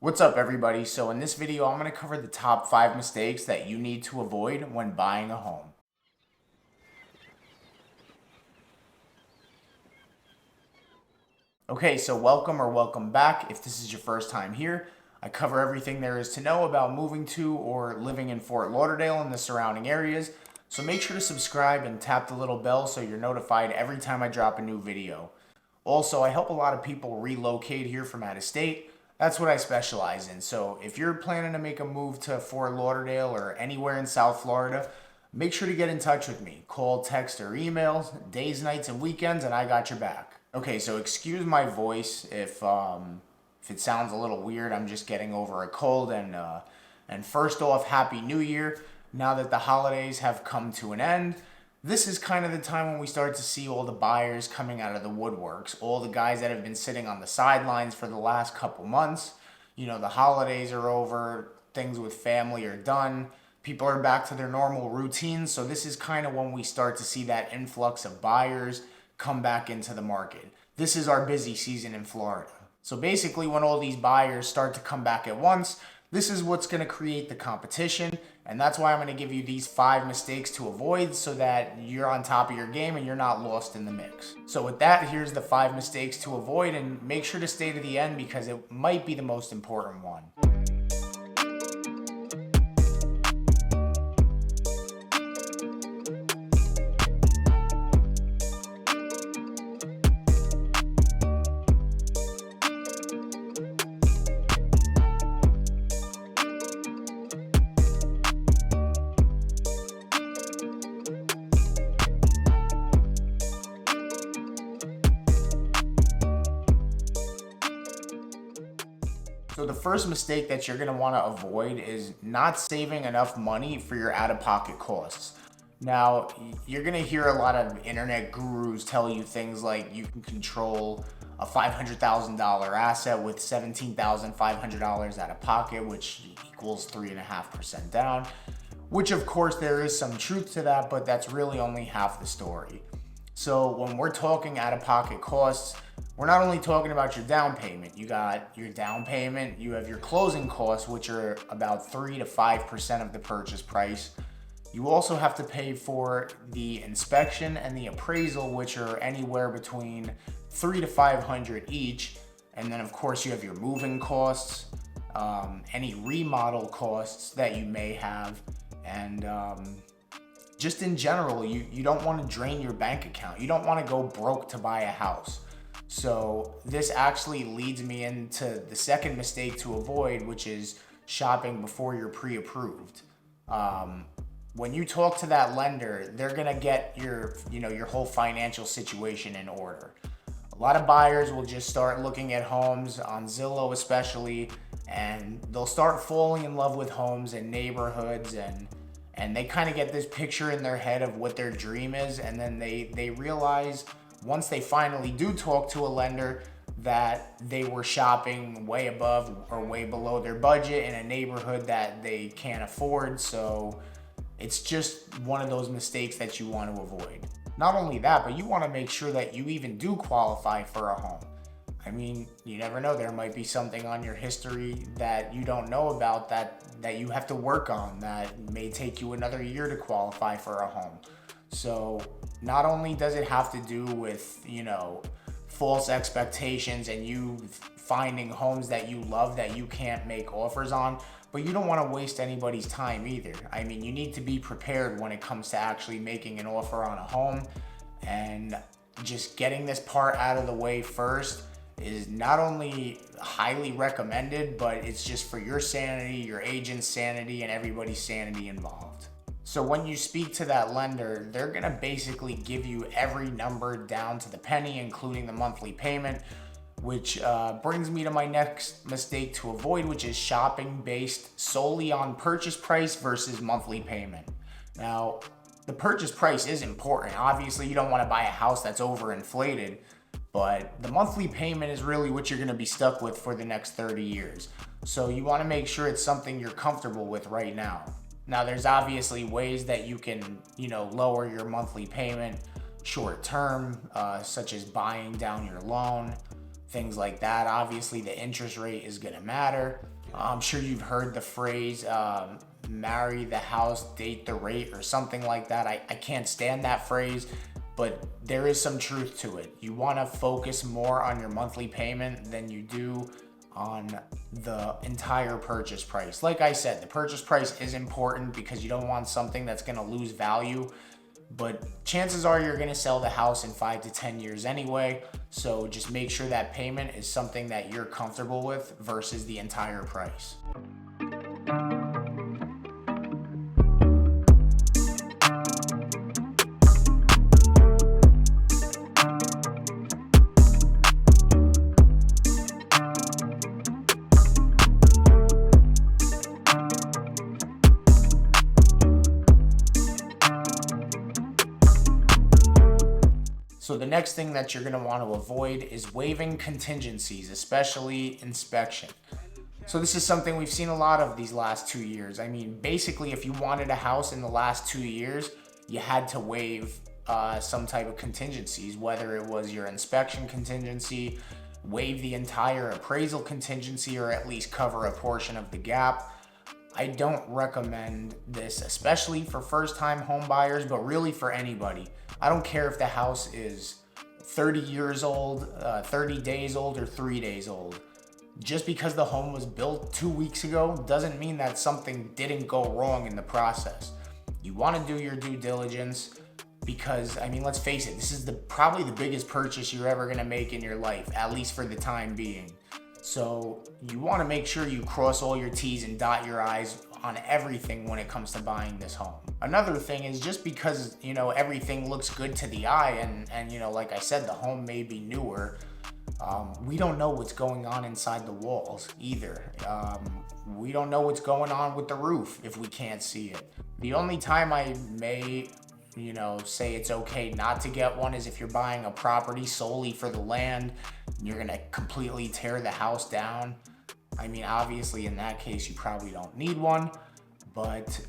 What's up, everybody? So in this video, I'm going to cover the top 5 mistakes that you need to avoid when buying a home. Okay, so welcome back. If this is your first time here, I cover everything there is to know about moving to or living in Fort Lauderdale and the surrounding areas. So make sure to subscribe and tap the little bell so you're notified every time I drop a new video. Also, I help a lot of people relocate here from out of state. That's what I specialize in. So if you're planning to make a move to Fort Lauderdale or anywhere in South Florida, make sure to get in touch with me. Call, text, or email, days, nights, and weekends, and I got your back. Okay, so excuse my voice if it sounds a little weird. I'm just getting over a cold, and first off, Happy New Year. Now that the holidays have come to an end, this is kind of the time when we start to see all the buyers coming out of the woodworks, all the guys that have been sitting on the sidelines for the last couple months. You know, the holidays are over, things with family are done, people are back to their normal routines. So this is kind of when we start to see that influx of buyers come back into the market. This is our busy season in Florida. So basically, when all these buyers start to come back at once, this is what's going to create the competition. And that's why I'm going to give you these 5 mistakes to avoid so that you're on top of your game and you're not lost in the mix. So with that, here's the 5 mistakes to avoid, and make sure to stay to the end because it might be the most important one. So the first mistake that you're going to want to avoid is not saving enough money for your out-of-pocket costs. Now, you're going to hear a lot of internet gurus tell you things like you can control a $500,000 asset with $17,500 out of pocket, which equals 3.5% down, which of course there is some truth to that, but that's really only half the story. So when we're talking out-of-pocket costs, we're not only talking about your down payment. You got your down payment, you have your closing costs, which are about 3 to 5% of the purchase price. You also have to pay for the inspection and the appraisal, which are anywhere between $300 to $500 each. And then of course you have your moving costs, any remodel costs that you may have, and just in general, you don't want to drain your bank account. You don't want to go broke to buy a house. So this actually leads me into the second mistake to avoid, which is shopping before you're pre-approved. When you talk to that lender, they're gonna get your whole financial situation in order. A lot of buyers will just start looking at homes on Zillow especially, and they'll start falling in love with homes and neighborhoods, and they kind of get this picture in their head of what their dream is, and then they realize once they finally do talk to a lender that they were shopping way above or way below their budget in a neighborhood that they can't afford. So it's just one of those mistakes that you want to avoid. Not only that, but you want to make sure that you even do qualify for a home. I mean, you never know, there might be something on your history that you don't know about that you have to work on that may take you another year to qualify for a home. So not only does it have to do with, false expectations and you finding homes that you love that you can't make offers on, but you don't want to waste anybody's time either. I mean, you need to be prepared when it comes to actually making an offer on a home, and just getting this part out of the way first is not only highly recommended, but it's just for your sanity, your agent's sanity, and everybody's sanity involved. So when you speak to that lender, they're gonna basically give you every number down to the penny, including the monthly payment, which brings me to my next mistake to avoid, which is shopping based solely on purchase price versus monthly payment. Now, the purchase price is important. Obviously, you don't wanna buy a house that's overinflated, but the monthly payment is really what you're gonna be stuck with for the next 30 years. So you wanna make sure it's something you're comfortable with right now. Now, there's obviously ways that you can, lower your monthly payment short term, such as buying down your loan. things like that. Obviously, the interest rate is going to matter. I'm sure you've heard the phrase, marry the house, date the rate, or something like that. I can't stand that phrase, but there is some truth to it. You want to focus more on your monthly payment than you do on the entire purchase price. Like I said, the purchase price is important because you don't want something that's going to lose value, but chances are you're going to sell the house in 5 to 10 years anyway. So just make sure that payment is something that you're comfortable with versus the entire price. So the next thing that you're going to want to avoid is waiving contingencies, especially inspection. So this is something we've seen a lot of these last 2 years. I mean, basically, if you wanted a house in the last 2 years, you had to waive some type of contingencies, whether it was your inspection contingency, waive the entire appraisal contingency, or at least cover a portion of the gap. I don't recommend this, especially for first-time home buyers, but really for anybody. I don't care if the house is 30 years old, 30 days old, or 3 days old. Just because the home was built 2 weeks ago doesn't mean that something didn't go wrong in the process. You want to do your due diligence because, I mean, let's face it, this is probably the biggest purchase you're ever going to make in your life, at least for the time being. So you want to make sure you cross all your T's and dot your I's on everything when it comes to buying this home. Another thing is just because, everything looks good to the eye and like I said, the home may be newer, we don't know what's going on inside the walls either. We don't know what's going on with the roof if we can't see it. The only time I may say it's okay not to get one is if you're buying a property solely for the land and you're gonna completely tear the house down. I mean, obviously in that case you probably don't need one, but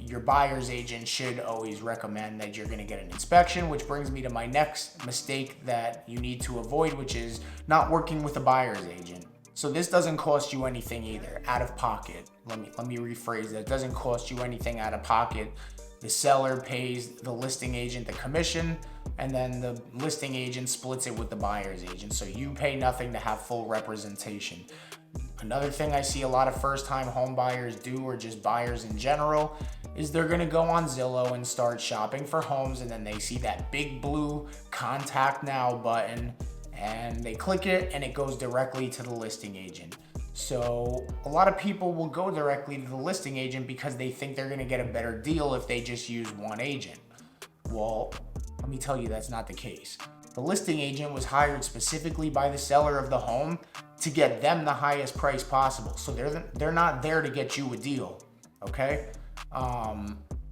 your buyer's agent should always recommend that you're gonna get an inspection, which brings me to my next mistake that you need to avoid, which is not working with a buyer's agent. So this doesn't cost you anything either, out of pocket. Let me rephrase that. It doesn't cost you anything out of pocket. The seller pays the listing agent the commission, and then the listing agent splits it with the buyer's agent. So you pay nothing to have full representation. Another thing I see a lot of first-time home buyers do, or just buyers in general, is they're gonna go on Zillow and start shopping for homes, and then they see that big blue contact now button, and they click it, and it goes directly to the listing agent. So a lot of people will go directly to the listing agent because they think they're gonna get a better deal if they just use one agent. Well, let me tell you, that's not the case. The listing agent was hired specifically by the seller of the home to get them the highest price possible. So they're not there to get you a deal, okay?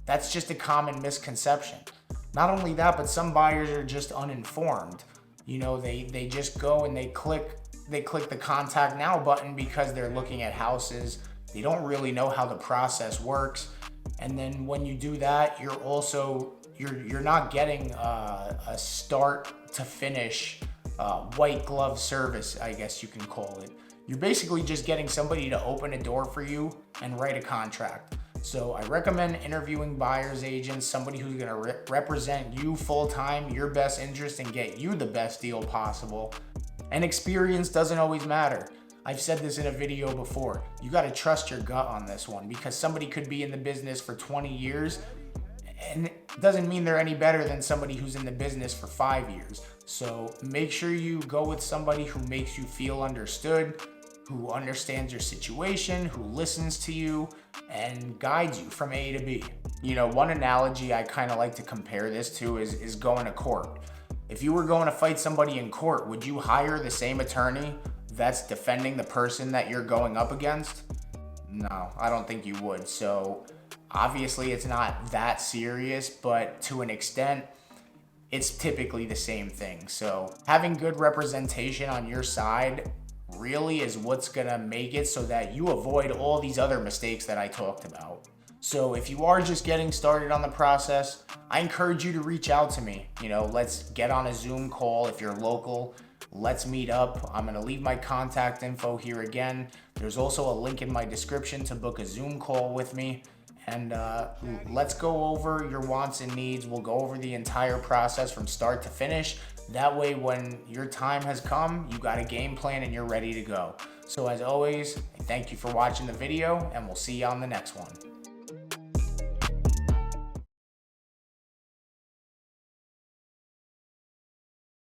That's just a common misconception. Not only that, but some buyers are just uninformed. They just go and they click the contact now button because they're looking at houses. They don't really know how the process works. And then when you do that, you're not getting a start to finish white glove service, I guess you can call it. You're basically just getting somebody to open a door for you and write a contract. So I recommend interviewing buyer's agents, somebody who's going to represent you full time, your best interest, and get you the best deal possible. And experience doesn't always matter. I've said this in a video before. You got to trust your gut on this one, because somebody could be in the business for 20 years and it doesn't mean they're any better than somebody who's in the business for 5 years. So make sure you go with somebody who makes you feel understood, who understands your situation, who listens to you, and guides you from A to B. One analogy I kind of like to compare this to is going to court. If you were going to fight somebody in court, would you hire the same attorney that's defending the person that you're going up against? No, I don't think you would. So obviously it's not that serious, but to an extent, it's typically the same thing. So having good representation on your side really is what's gonna make it so that you avoid all these other mistakes that I talked about. So if you are just getting started on the process, I encourage you to reach out to me. Let's get on a Zoom call if you're local. Let's meet up. I'm gonna leave my contact info here again. There's also a link in my description to book a Zoom call with me. And let's go over your wants and needs. We'll go over the entire process from start to finish. That way, when your time has come, you got a game plan and you're ready to go. So as always, thank you for watching the video, and we'll see you on the next one.